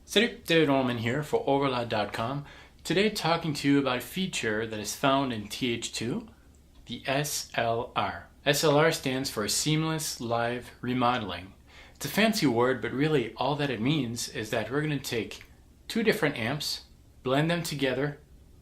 Salut, David Ullman here for Overloud.com. Today talking to you about a feature that is found in TH2, the SLR. SLR stands for Seamless Live Remodeling. It's a fancy word, but really all that it means is that we're going to take two different amps, blend them together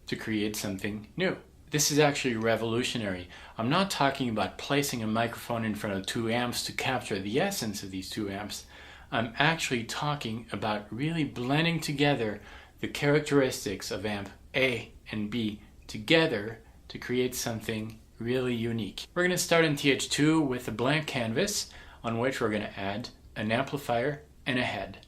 to create something new. This is actually revolutionary. I'm not talking about placing a microphone in front of two amps to capture the essence of these two amps. I'm actually talking about really blending together the characteristics of amp A and B together to create something really unique. We're going to start in TH2 with a blank canvas on which we're going to add an amplifier and a head.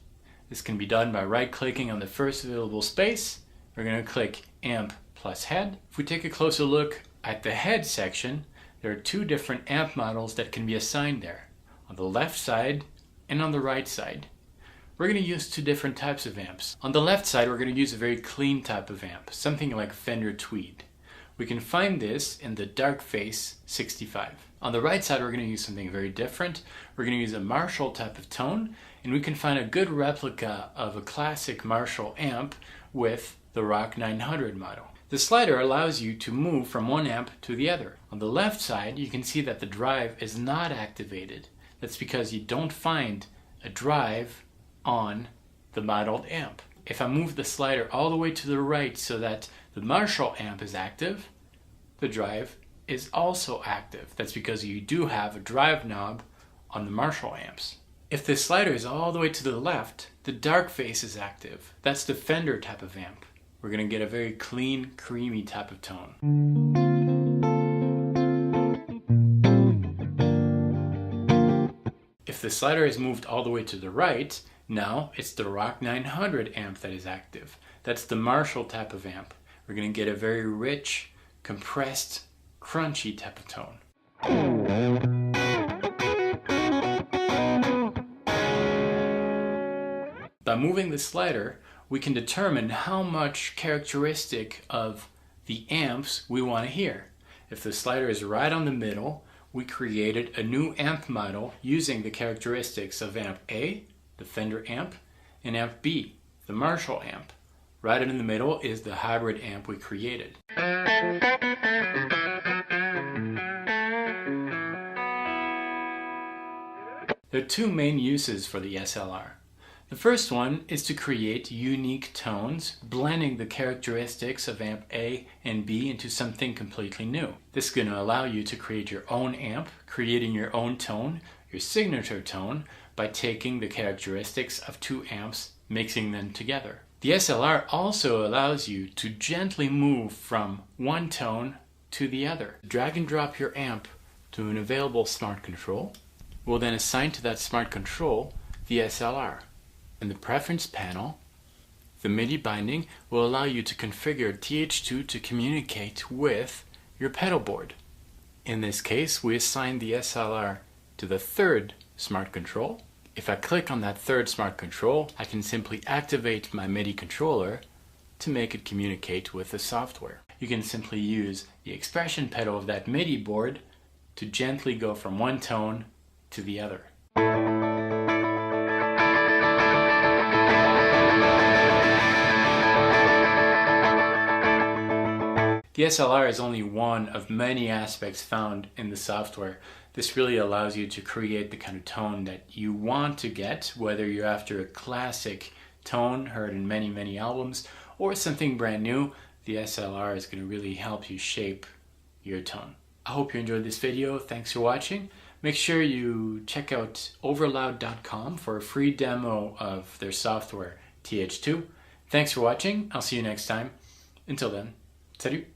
This can be done by right-clicking on the first available space. We're going to click amp plus head. If we take a closer look at the head section, there are two different amp models that can be assigned there. On the left side and on the right side. We're going to use two different types of amps. On the left side, we're going to use a very clean type of amp, something like Fender Tweed. We can find this in the Darkface 65. On the right side, we're going to use something very different. We're going to use a Marshall type of tone, and we can find a good replica of a classic Marshall amp with the Rock 900 model. The slider allows you to move from one amp to the other. On the left side, you can see that the drive is not activated. That's because you don't find a drive on the modeled amp. If I move the slider all the way to the right so that the Marshall amp is active, the drive is also active. That's because you do have a drive knob on the Marshall amps. If the slider is all the way to the left, the Darkface is active. That's the Fender type of amp. We're going to get a very clean, creamy type of tone. If the slider is moved all the way to the right, now it's the Rock 900 amp that is active. That's the Marshall type of amp. We're going to get a very rich, compressed, crunchy type of tone. By moving the slider, we can determine how much characteristic of the amps we want to hear. If the slider is right on the middle, we created a new amp model using the characteristics of amp A, the Fender amp, and amp B, the Marshall amp. Right in the middle is the hybrid amp we created. There are two main uses for the SLR. The first one is to create unique tones, blending the characteristics of amp A and B into something completely new. This is going to allow you to create your own amp, creating your own tone, your signature tone, by taking the characteristics of two amps, mixing them together. The SLR also allows you to gently move from one tone to the other. Drag and drop your amp to an available smart control. We'll then assign to that smart control the SLR. In the preference panel, the MIDI binding will allow you to configure TH2 to communicate with your pedal board. In this case, we assign the SLR to the third smart control. If I click on that third smart control, I can simply activate my MIDI controller to make it communicate with the software. You can simply use the expression pedal of that MIDI board to gently go from one tone to the other. The SLR is only one of many aspects found in the software. This really allows you to create the kind of tone that you want to get, whether you're after a classic tone heard in many, many albums, or something brand new. The SLR is going to really help you shape your tone. I hope you enjoyed this video. Thanks for watching. Make sure you check out Overloud.com for a free demo of their software, TH2. Thanks for watching. I'll see you next time. Until then, salut!